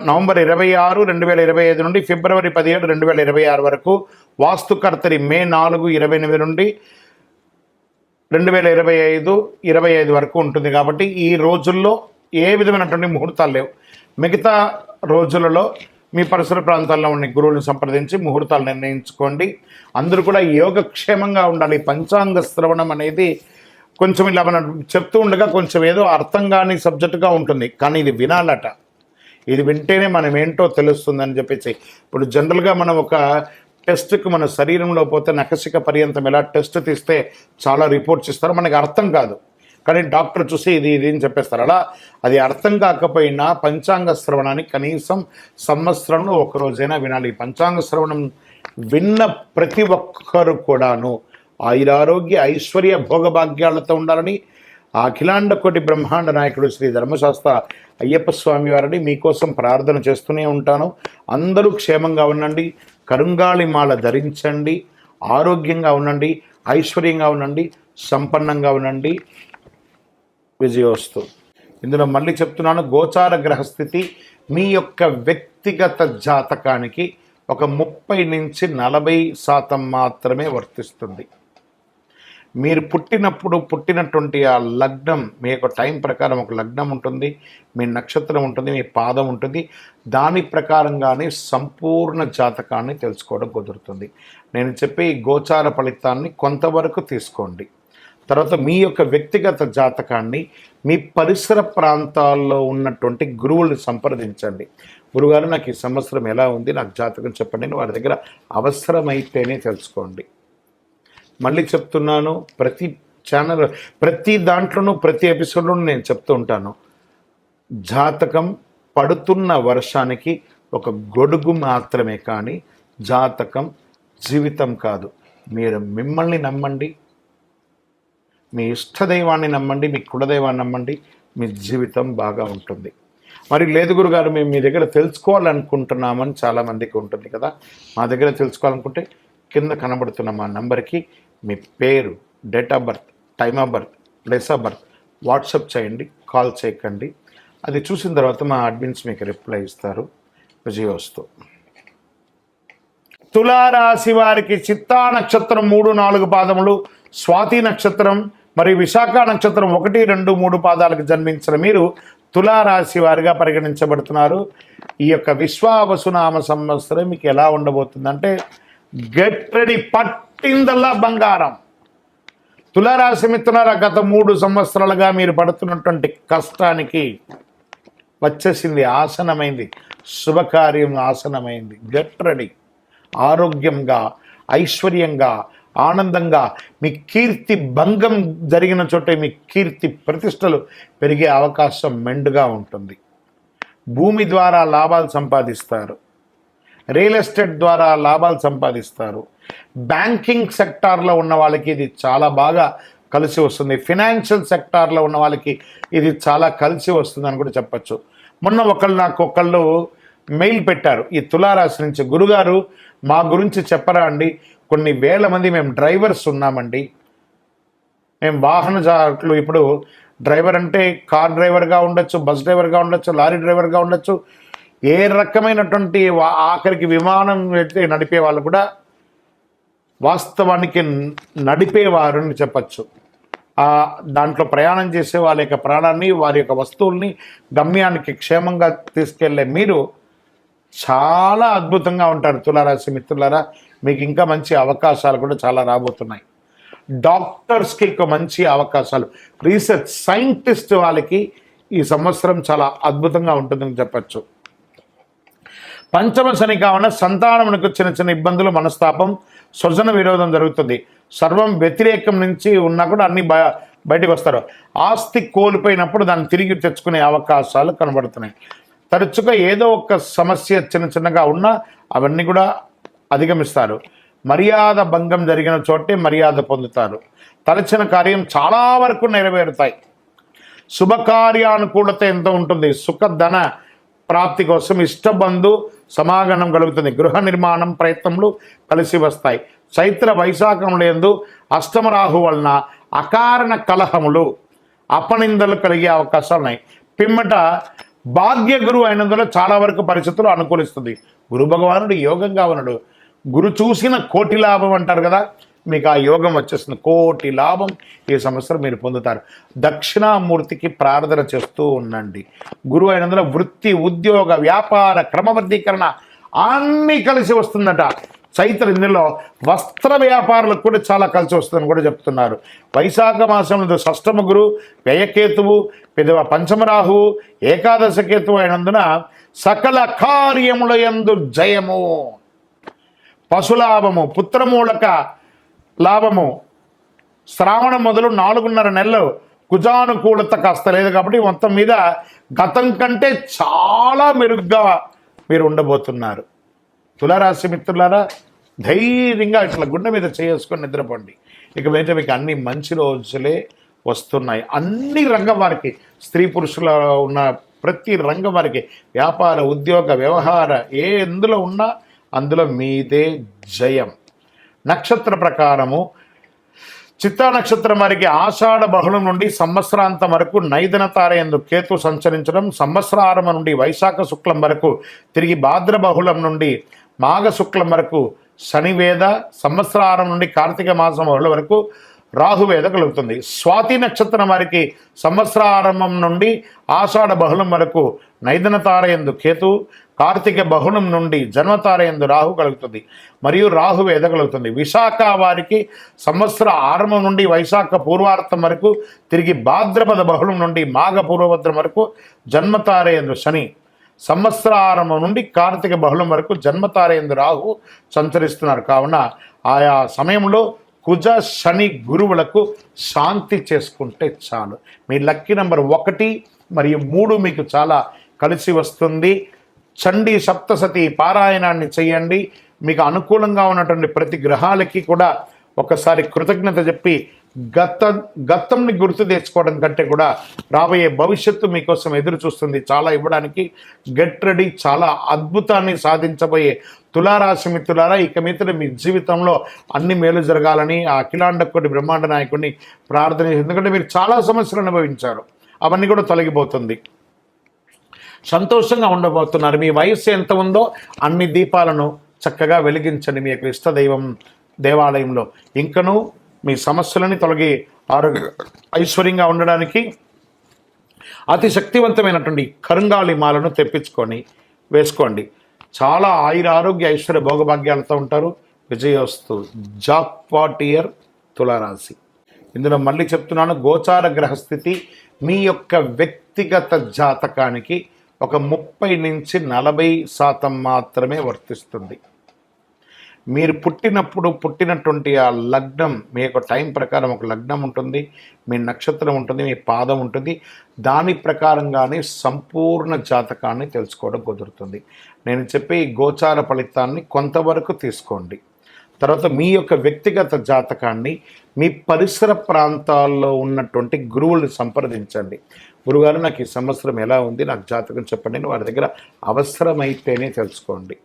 నవంబర్ 26, 2025 నుండి ఫిబ్రవరి 17, 2026 వరకు. వాస్తుకర్తరి మే 4, 28 నుండి 2025, 25 వరకు ఉంటుంది. కాబట్టి ఈ రోజుల్లో ఏ విధమైనటువంటి ముహూర్తాలు లేవు. మిగతా రోజులలో మీ పరిసర ప్రాంతాల్లో ఉన్న గురువులను సంప్రదించి ముహూర్తాలు నిర్ణయించుకోండి. అందరూ కూడా యోగక్షేమంగా ఉండాలి. పంచాంగ శ్రవణం అనేది కొంచెం ఇలా మనం చెప్తూ ఉండగా కొంచెం ఏదో అర్థం కాని సబ్జెక్టుగా ఉంటుంది, కానీ ఇది వినాలట. ఇది వింటేనే మనం ఏంటో తెలుస్తుందని చెప్పేసి. ఇప్పుడు జనరల్గా మనం ఒక టెస్ట్కి మన శరీరంలో పోతే నఖశిక పర్యంతం ఎలా టెస్ట్ తీస్తే చాలా రిపోర్ట్స్ ఇస్తారు, మనకి అర్థం కాదు, కానీ డాక్టర్ చూసి ఇది అని చెప్పేస్తారు. అలా అది అర్థం కాకపోయినా పంచాంగ శ్రవణాన్ని కనీసం సంవత్సరంలో ఒకరోజైనా వినాలి. పంచాంగ శ్రవణం విన్న ప్రతి ఒక్కరు కూడాను ఆయురారోగ్య ఐశ్వర్య భోగభాగ్యాలతో ఉండాలని ఆ అఖిలాండ కోటి బ్రహ్మాండ నాయకుడు శ్రీ ధర్మశాస్త్ర అయ్యప్ప స్వామి వారిని మీకోసం ప్రార్థన చేస్తూనే ఉంటాను. అందరూ క్షేమంగా ఉండండి, కరుంగాళి మాల ధరించండి, ఆరోగ్యంగా ఉండండి, ఐశ్వర్యంగా ఉండండి, సంపన్నంగా ఉండండి. విజయోస్తు. ఇందులో మళ్ళీ చెప్తున్నాను, గోచార గ్రహస్థితి మీ యొక్క వ్యక్తిగత జాతకానికి ఒక 30 నుంచి 40% మాత్రమే వర్తిస్తుంది. మీరు పుట్టినటువంటి ఆ లగ్నం, మీ యొక్క టైం ప్రకారం ఒక లగ్నం ఉంటుంది, మీ నక్షత్రం ఉంటుంది, మీ పాదం ఉంటుంది. దాని ప్రకారంగానే సంపూర్ణ జాతకాన్ని తెలుసుకోవడం కుదురుతుంది. నేను చెప్పే ఈ గోచార ఫలితాన్ని కొంతవరకు తీసుకోండి. తర్వాత మీ యొక్క వ్యక్తిగత జాతకాన్ని మీ పరిసర ప్రాంతాల్లో ఉన్నటువంటి గురువుల్ని సంప్రదించండి. గురుగారు, నాకు ఈ సంవత్సరం ఎలా ఉంది, నాకు జాతకం చెప్పండి. వారి దగ్గర అవసరమైతేనే తెలుసుకోండి. మళ్ళీ చెప్తున్నాను, ప్రతి ఛానల్, ప్రతి దాంట్లోనూ, ప్రతి ఎపిసోడ్లోనూ నేను చెప్తూ ఉంటాను, జాతకం పడుతున్న వర్షానికి ఒక గొడుగు మాత్రమే, కానీ జాతకం జీవితం కాదు. మీరు మిమ్మల్ని నమ్మండి, మీ ఇష్టదైవాన్ని నమ్మండి, మీ కులదైవాన్ని నమ్మండి, మీ జీవితం బాగా ఉంటుంది. మరి లేదు గురుగారు, మేము మీ దగ్గర తెలుసుకోవాలనుకుంటున్నామని చాలామందికి ఉంటుంది కదా. మా దగ్గర తెలుసుకోవాలనుకుంటే కింద కనబడుతున్న మా నంబర్కి మీ పేరు, date of birth, time of birth, place of birth WhatsApp చేయండి, కాల్ చేయకండి. అది చూసిన తర్వాత మా అడ్మిన్స్ మీకు రిప్లై ఇస్తారు. విజయోస్తు. తులారాశి వారికి చిత్తా నక్షత్రం 3, 4 పాదములు, స్వాతి నక్షత్రం మరియు విశాఖ నక్షత్రం 1, 2, 3 పాదాలకు జన్మించిన మీరు తులారాశి వారిగా పరిగణించబడుతున్నారు. ఈ యొక్క విశ్వావసునామ సంవత్సరం మీకు ఎలా ఉండబోతుందంటే, గెట్ రెడీ, పట్టిందల్లా బంగారం. తులారాశి మిత్రులారా, గత 3 సంవత్సరాలుగా మీరు పడుతున్నటువంటి కష్టానికి వచ్చేసింది, ఆసనమైంది, శుభకార్యం ఆసనమైంది. Get ready. ఆరోగ్యంగా, ఐశ్వర్యంగా, ఆనందంగా, మీ కీర్తి భంగం జరిగిన చోటే మీ కీర్తి ప్రతిష్టలు పెరిగే అవకాశం మెండుగా ఉంటుంది. భూమి ద్వారా లాభాలు సంపాదిస్తారు, రియల్ ఎస్టేట్ ద్వారా లాభాలు సంపాదిస్తారు. బ్యాంకింగ్ సెక్టార్లో ఉన్న వాళ్ళకి ఇది చాలా బాగా కలిసి వస్తుంది. ఫినాన్షియల్ సెక్టార్లో ఉన్న వాళ్ళకి ఇది చాలా కలిసి వస్తుందని కూడా చెప్పచ్చు. మొన్న ఒకళ్ళు మెయిల్ పెట్టారు ఈ తులారాశి నుంచి, గురుగారు మా గురించి చెప్పరా అండి, కొన్ని వేల మంది మేము డ్రైవర్స్ ఉన్నామండి, మేము వాహనదారులు. ఇప్పుడు డ్రైవర్ అంటే కార్ డ్రైవర్గా ఉండొచ్చు, బస్ డ్రైవర్గా ఉండొచ్చు, లారీ డ్రైవర్గా ఉండొచ్చు, ఏ రకమైనటువంటి, ఆఖరికి విమానం నడిపే వాళ్ళు కూడా వాస్తవానికి నడిపేవారని చెప్పచ్చు. దాంట్లో ప్రయాణం చేసే వాళ్ళ యొక్క ప్రాణాన్ని, వారి యొక్క వస్తువుల్ని గమ్యానికి క్షేమంగా తీసుకెళ్లే మీరు చాలా అద్భుతంగా ఉంటారు. తులారాశి మిత్రులారా, మీకు ఇంకా మంచి అవకాశాలు కూడా చాలా రాబోతున్నాయి. డాక్టర్స్కి ఒక మంచి అవకాశాలు, రీసెర్చ్ సైంటిస్ట్ వాళ్ళకి ఈ సంవత్సరం చాలా అద్భుతంగా ఉంటుందని చెప్పచ్చు. పంచమ శని కావున సంతానమునకు చిన్న ఇబ్బందులు, మనస్తాపం, స్వజన విరోధం జరుగుతుంది. సర్వం వ్యతిరేకం నుంచి ఉన్నా కూడా అన్ని బయటకు వస్తారు. ఆస్తి కోల్పోయినప్పుడు దాన్ని తిరిగి తెచ్చుకునే అవకాశాలు కనబడుతున్నాయి. తరచుగా ఏదో ఒక సమస్య చిన్నగా ఉన్నా అవన్నీ కూడా అధిగమిస్తారు. మర్యాద భంగం జరిగిన చోటే మర్యాద పొందుతారు. తలచిన కార్యం చాలా వరకు నెరవేరుతాయి. శుభకార్యానుకూలత ఎంత ఉంటుంది. సుఖధన ప్రాప్తి కోసం ఇష్టబంధు సమాగమనం కలుగుతుంది. గృహ నిర్మాణం ప్రయత్నములు కలిసి వస్తాయి. చైత్ర వైశాఖములందు అష్టమరాహు వలన అకారణ కలహములు, అపనిందలు కలిగే అవకాశాలు ఉన్నాయి. పిమ్మట భాగ్య గురువు అయినందున చాలా వరకు పరిస్థితులు అనుకూలిస్తుంది. గురు భగవానుడు యోగంగా ఉన్నాడు. గురు చూసిన కోటి లాభం అంటారు కదా, మీకు ఆ యోగం వచ్చేస్తుంది. కోటి లాభం ఈ సంవత్సరం మీరు పొందుతారు. దక్షిణామూర్తికి ప్రార్థన చేస్తూ ఉండండి. గురువు అయినందున వృత్తి, ఉద్యోగ, వ్యాపార క్రమబద్ధీకరణ అన్నీ కలిసి వస్తుందట. చైత్ర ఇందులో వస్త్ర వ్యాపారులకు కూడా చాలా కలిసి వస్తుందని కూడా చెప్తున్నారు. వైశాఖ మాసంలో షష్టమ గురు, వ్యయకేతువు, పెదవ పంచమరాహువు, ఏకాదశ కేతువు అయినందున సకల కార్యముల యందు జయము, పశులాభము, పుత్రమూలక లాభము. శ్రావణం మొదలు 4.5 నెలలు కుజానుకూలత కాస్త లేదు కాబట్టి మొత్తం మీద గతం కంటే చాలా మెరుగ్గా మీరు ఉండబోతున్నారు. తులారాశి మిత్రులారా, ధైర్యంగా ఇట్లా గుండె మీద చేసుకొని నిద్రపోండి. ఇక మీద మీకు అన్ని మంచి రోజులే వస్తున్నాయి. అన్ని రంగం వారికి, స్త్రీ పురుషుల ఉన్న ప్రతి రంగం వారికి, వ్యాపార, ఉద్యోగ, వ్యవహార ఎందులో ఉన్నా అందులో మీదే జయం. నక్షత్ర ప్రకారము చిత్తా నక్షత్రం వారికి ఆషాఢ బహుళం నుండి సంవత్సరాంతం వరకు నైదన తారయందు కేతు సంచరించడం, సంవత్సరారంభం నుండి వైశాఖ శుక్లం వరకు తిరిగి భాద్ర బహుళం నుండి మాఘ శుక్లం వరకు శనివేద, సంవత్సరారం నుండి కార్తీక మాసం బహుళ వరకు రాహువేద కలుగుతుంది. స్వాతి నక్షత్రం వారికి సంవత్సరారంభం నుండి ఆషాఢ బహుళం వరకు నైదన తారయందు కేతు, కార్తీక బహుళం నుండి జన్మతారయందు రాహు కలుగుతుంది మరియు రాహువేద కలుగుతుంది. విశాఖ వారికి సంవత్సర ఆరంభం నుండి వైశాఖ పూర్వార్థం వరకు తిరిగి భాద్రపద బహుళం నుండి మాఘ పూర్వభద్రం వరకు జన్మతారయందు శని, సంవత్సర ఆరంభం నుండి కార్తీక బహుళం వరకు జన్మతారయందు రాహు సంచరిస్తున్నారు. కావున ఆయా సమయంలో కుజ శని గురువులకు శాంతి చేసుకుంటే చాలు. మీ లక్కీ నెంబర్ 1 మరియు 3 మీకు చాలా కలిసి వస్తుంది. చండీ సప్తసతి పారాయణాన్ని చేయండి. మీకు అనుకూలంగా ఉన్నటువంటి ప్రతి గ్రహాలకి కూడా ఒకసారి కృతజ్ఞత చెప్పి గతంని గుర్తు తెచ్చుకోవడం కంటే కూడా రాబోయే భవిష్యత్తు మీకోసం ఎదురు చూస్తుంది. చాలా ఇవ్వడానికి గెట్ రెడీ. చాలా అద్భుతాన్ని సాధించబోయే తులారాశి మిత్రులారా, ఇక మీదట మీ జీవితంలో అన్ని మేలు జరగాలని ఆ అఖిలాండకోటి బ్రహ్మాండ నాయకుడిని ప్రార్థన. ఎందుకంటే మీరు చాలా సమస్యలు అనుభవించారు, అవన్నీ కూడా తొలగిపోతుంది. సంతోషంగా ఉండబోతున్నారు. మీ వయస్సు ఎంత ఉందో అన్ని దీపాలను చక్కగా వెలిగించండి మీ యొక్క ఇష్టదైవం దేవాలయంలో. ఇంకనూ మీ సమస్యలని తొలగి ఐశ్వర్యంగా ఉండడానికి అతి శక్తివంతమైనటువంటి కరుంగాలి మాలను తెప్పించుకొని వేసుకోండి. చాలా ఆరోగ్య ఐశ్వర్య భోగభాగ్యాలతో ఉంటారు. విజయోస్తు. జాక్పాట్ ఇయర్ తులారాశి. ఇందులో మళ్ళీ చెప్తున్నాను, గోచార గ్రహస్థితి మీ యొక్క వ్యక్తిగత జాతకానికి ఒక 30 నుంచి 40% మాత్రమే వర్తిస్తుంది. మీరు పుట్టినటువంటి ఆ లగ్నం, మీ యొక్క టైం ప్రకారం ఒక లగ్నం ఉంటుంది, మీ నక్షత్రం ఉంటుంది, మీ పాదం ఉంటుంది. దాని ప్రకారంగానే సంపూర్ణ జాతకాన్ని తెలుసుకోవడం కుదురుతుంది. నేను చెప్పే ఈ గోచార ఫలితాన్ని కొంతవరకు తీసుకోండి. తర్వాత మీ యొక్క వ్యక్తిగత జాతకాన్ని మీ పరిసర ప్రాంతాల్లో ఉన్నటువంటి గురువులను సంప్రదించండి. గురుగారు, నాకు ఈ సంవత్సరం ఎలా ఉంది, నాకు జాతకం చెప్పండి అని వారి దగ్గర అవసరమైతేనే తెలుసుకోండి.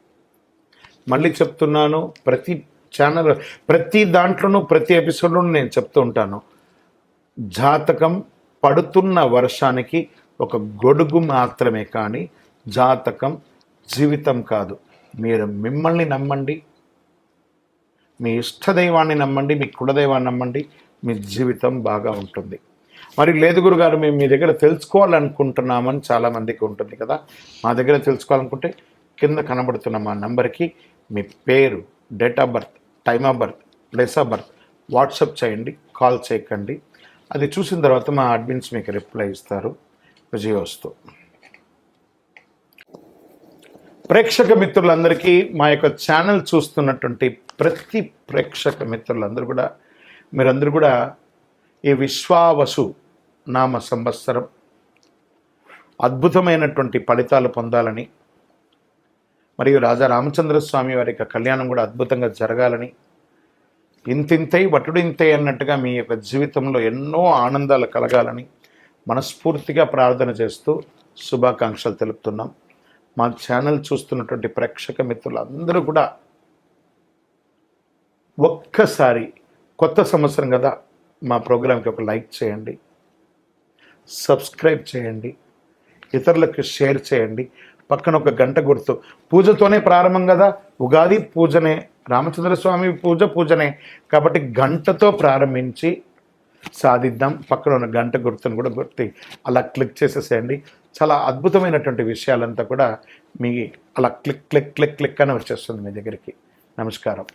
మళ్ళీ చెప్తున్నాను, ప్రతి ఛానల్, ప్రతి దాంట్లోనూ, ప్రతి ఎపిసోడ్లోనూ నేను చెప్తూ ఉంటాను, జాతకం పడుతున్న వర్షానికి ఒక గొడుగు మాత్రమే, కానీ జాతకం జీవితం కాదు. మీరు మిమ్మల్ని నమ్మండి, మీ ఇష్టదైవాన్ని నమ్మండి, మీ కులదైవాన్ని నమ్మండి, మీ జీవితం బాగా ఉంటుంది. మరి లేదు గురుగారు, మేము మీ దగ్గర తెలుసుకోవాలనుకుంటున్నామని చాలామందికి ఉంటుంది కదా. మా దగ్గర తెలుసుకోవాలనుకుంటే కింద కనబడుతున్న మా నెంబర్కి మీ పేరు, date of birth, time of birth, place of birth WhatsApp చేయండి, కాల్ చేయకండి. అది చూసిన తర్వాత మా అడ్మిన్స్ మీకు రిప్లై ఇస్తారు. విజయోస్తు. ప్రేక్షక మిత్రులందరికీ, మా యొక్క ఛానల్ చూస్తున్నటువంటి ప్రతి ప్రేక్షక మిత్రులందరూ కూడా, మీరందరూ కూడా ఈ విశ్వావసు నామ సంవత్సరం అద్భుతమైనటువంటి ఫలితాలు పొందాలని, మరియు రాజా రామచంద్రస్వామి వారి యొక్క కళ్యాణం కూడా అద్భుతంగా జరగాలని, ఇంతింతై వటుడింతై అన్నట్టుగా మీ యొక్క జీవితంలో ఎన్నో ఆనందాలు కలగాలని మనస్ఫూర్తిగా ప్రార్థన చేస్తూ శుభాకాంక్షలు తెలుపుతున్నాం. మా ఛానల్ చూస్తున్నటువంటి ప్రేక్షక మిత్రులందరూ కూడా ఒక్కసారి, కొత్త సంవత్సరం కదా, మా ప్రోగ్రాంకి ఒక లైక్ చేయండి, సబ్స్క్రైబ్ చేయండి, ఇతరులకు షేర్ చేయండి. పక్కన ఒక గంట గుర్తు, పూజతోనే ప్రారంభం కదా, ఉగాది పూజనే, రామచంద్రస్వామి పూజనే, కాబట్టి గంటతో ప్రారంభించి సాధిద్దాం. పక్కన ఉన్న గంట గుర్తును కూడా గుర్తి అలా క్లిక్ చేసేసేయండి. చాలా అద్భుతమైనటువంటి విషయాలంతా కూడా మీ అలా క్లిక్ క్లిక్ క్లిక్ క్లిక్ అని వచ్చేస్తుంది మీ దగ్గరికి. నమస్కారం.